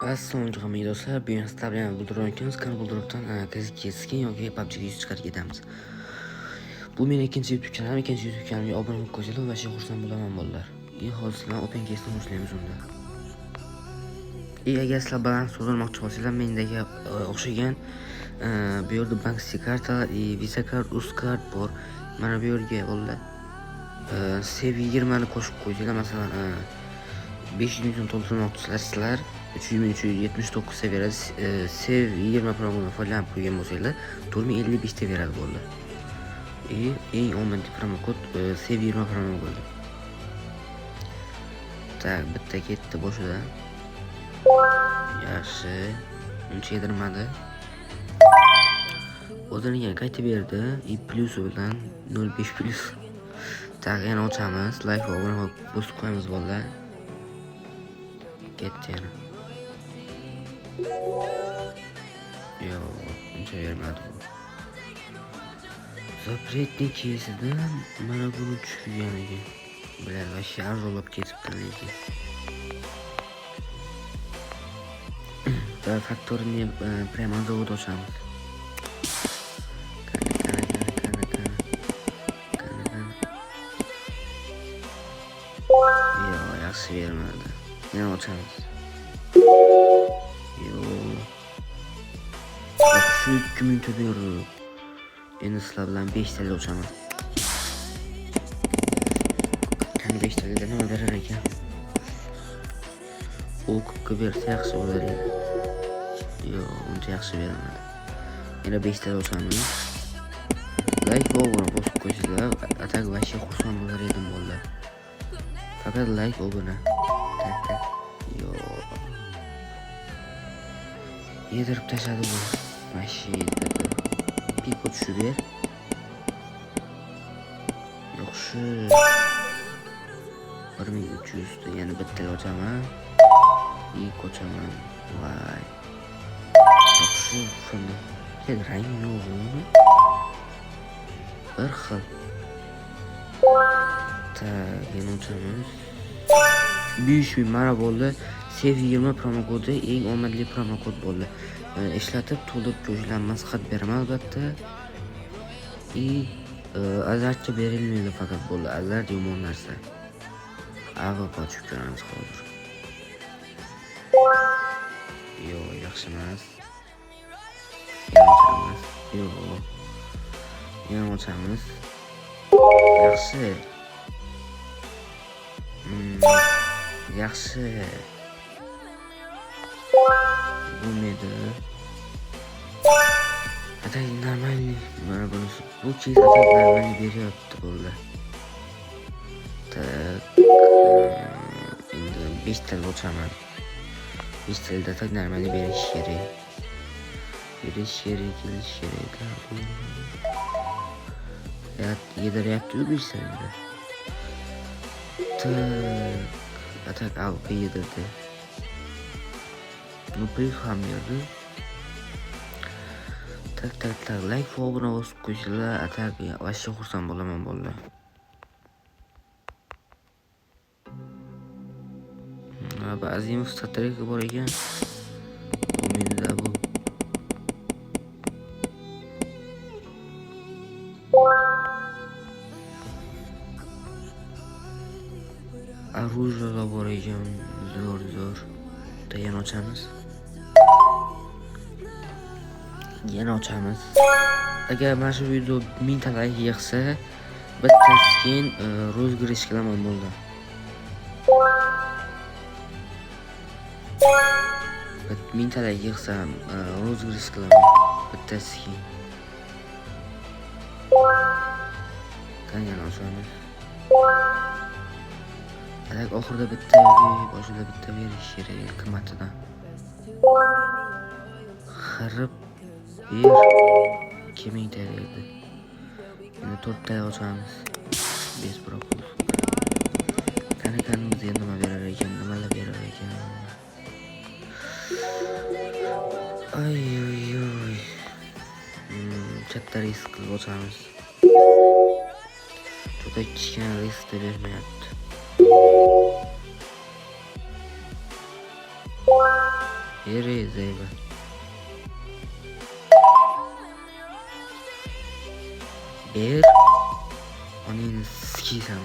Assalomu alaykum do'stlar. Bugun sizlar bilan Bulduruq ekanmiz. Bulduruqdan keskin yoki PUBG'ga yuz chiqarib ketamiz. Bu mening ikkinchi YouTube kanalim. Ikkinchi YouTube kanalimga obuna bo'lib qo'yinglar va xursand bo'laman bolalar. Hozirdan Open Case'ni boshlaymiz unda. Agar sizlar balans to'ldirmoqchi bo'lsanglar, mendagi o'xshagan bu yerda bank kartalar, Visa kart, Uz kart bor. Mana bu yerga bolalar Sev 20 ni qo'shib qo'ysanglar, masalan 500 ming to'ldirmoqchisizlar sizlar 3379 seviyada Sev 20 promoni foydalanib qo'ygan bo'lsanglar 4055 ta beradi bolalar. Eng omadli promo kod Sev 20 promo bo'ldi. Tak, bitta ketdi boshida. Yaxshi. Uncha yedirmadi. O'ziniga qaytib berdi. Plus bilan 05 plus. Tak, yana ochamiz. Like va obuna bosib qo'yamiz bolalar. Ketdi yana. Yo'q, uncha bermadi bu. Запретный кейsidan mana buni tushirganiga. Bular va sharolab ketibdi lekin. Da faktorini prямо zavod ochamiz. Yo'q, yaxshi bermadi. Yana ochamiz. Yo'q. Şu 2000 to'laydi. Endi sizlar bilan 5 tali ochaman. Qani 5 talida nima berar ekan? O'qib bersa yaxshi bo'lar edi. Yo'q, uncha yaxshi bermadi. Yana 5 tali ochamiz. Like va obuna bosib qo'ysanglar, atak vashi xursand bo'lar edim bolalar. Faqat like obuna. Tak. Yo'q. Yedirib tashladi bu. Mashina. Piko tushib ber. Yaxshi. 1300 da yana bitta ochaman. Ko'chaman. Voy. Yaxshi shunda. Kel rangi yo'qmi? Bir xil. Ta, yana ochamiz. 5000 mara bo'ldi. Sev 20 promo kodi eng omadli promo kod bo'ldi. Ishlatib to'lib ko'rishlar maslahat beraman albatta. Azartga berilmaydi faqat bo'ldi. Azart yomon narsa. Ava qochib ko'ramiz hozir. Yo'q, yaxshi emas. Yo'q. Yana ochamiz. Yaxshi. Yaxshi. Bo'lmaydi. Atak normalniy. Mana bunisi. Bu cheyiz atak normalniy beryapti bo'ldi. Tak. Endi 5 tal ochaman. 5 talda atak normalniy berish kerak. Kelish kerak. Yediryapti 5 talda. Tak. Atak alp yedirdi. Ну, ham berdi. Tak. Like va obuna bosib qo'yinglar, atak vashi xursand bo'laman bolalar. Azimov strategiya bor ekan. Menda bu. Оружие bor ekan. Zo'r. Yana ochamiz. Agar mana shu video 1000 ta like yig'sa, bitta skin rozgirish qilaman bo'ldi. 1000 ta like yig'sam, rozgirish qilaman bitta skin. Yana ochamiz. Atak oxirida bitta yoki boshida bitta berish kerak qimatidan. Xirib bir 2000 ta berdi. Endi 4 ta ochamiz. 5 propos. Qani bizga nima berar ekan, nimalar berar ekan. Ay. Katta risk qilib ochamiz. Juda kichkina risk bermayapti. Ere zeyba. Bir. Onun sikiysen.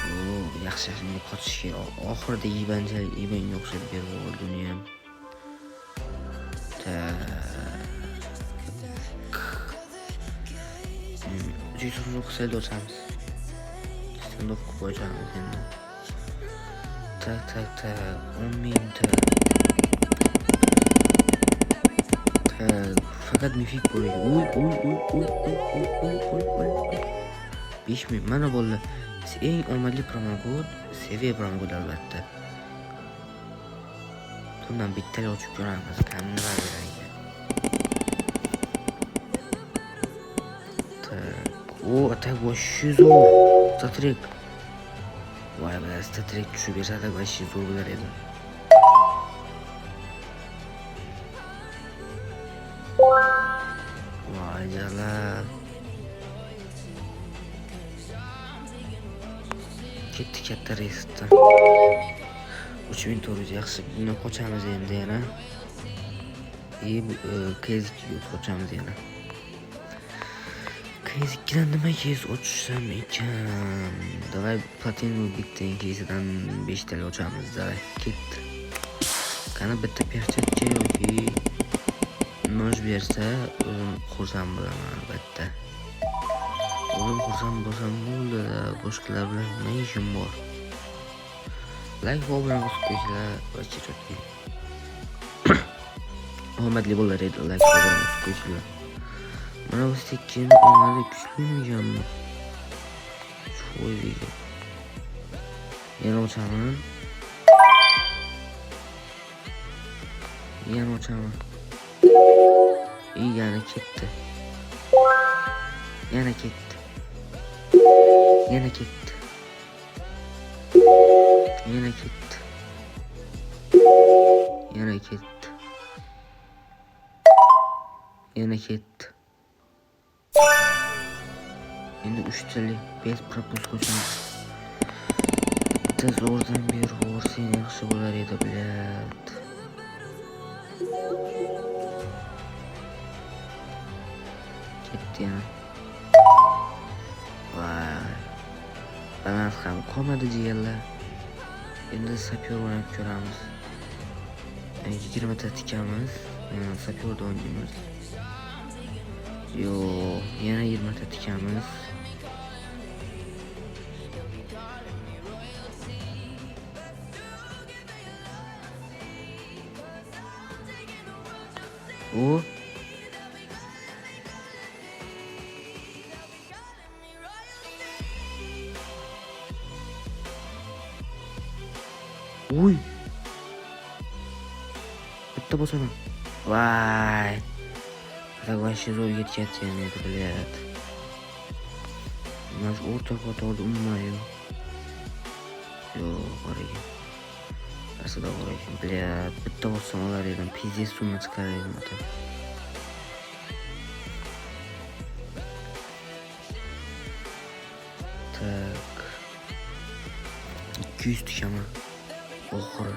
Oo, yaxshi yaxshi qochishga oxirida ibanga o'xshab berib yubordi uni ham. Juda qisayda o'tamiz. Standoq qo'yamiz endi. Tak 10 mingta. Fakat mifik bo'ladi. Uy. 5 ming mana bo'ldi. Eng omadli promokod seviye promokod albatta. Bundan bittali ochib ko'ramiz. Qanday beradi. O atak вообще zo'r. Statrik. Voy be, statrik tushib bersa atak вообще zo'r bo'lar edi. Voy jalal. Ketdi katta reysdan. 3400 yaxshi. Buni qochamiz endi yana. KZ2 qochamiz yana. KZ2dan nima kez ochsam ekan? Davay platinum bitta KZ-dan 5 tali ochamiz. Davay ketdi. Qani bitta perchatga yoki noj bersa, o'zim xursand bo'laman albatta. O'zim xursand bo'lsam bo'ldi, boshqalar bilan nima ishim bor? Like va bilan bosib qo'yinglar va chechotki. Omadli bo'lar edi, like va bilan bosib qo'yinglar. Mana bu stekkin omadi kuchlimiganmi? Sho'yga. Yana ochaman. Yana ketdi. Yana ketdi. Yana ketdi. Endi 3 tali 5 propust qo'shamiz. Tez o'rdan berib o'rsang yaxshi bo'lar edi, bilat. Ketdi yana. Vay. Balans ham qolmadi jiyanlar. Endi sapyor o'ynab ko'ramiz. 20 ta tikamiz. Sapyorda o'ynaymiz. Yo, yana 20 ta tikamiz. O Uy. Bitta bosaman. Vay. Atak вообще zo'r ketgan edi, bilat. Mana o'rta qatorda umuman Yo, bor ekan. Aslida bor ekan, bilat. Bitta bosam olar edim, pizdes summa chiqar edim atak. Tak. 200 tikaman. Oxiri.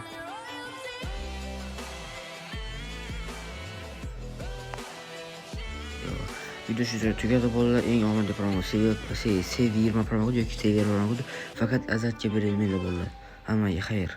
Video shu tugadi bolalar. Eng omadli promokod seviye 20 promokod yoki seviye promokod faqat azatga berilmaydi bolalar. Hammaga xayr.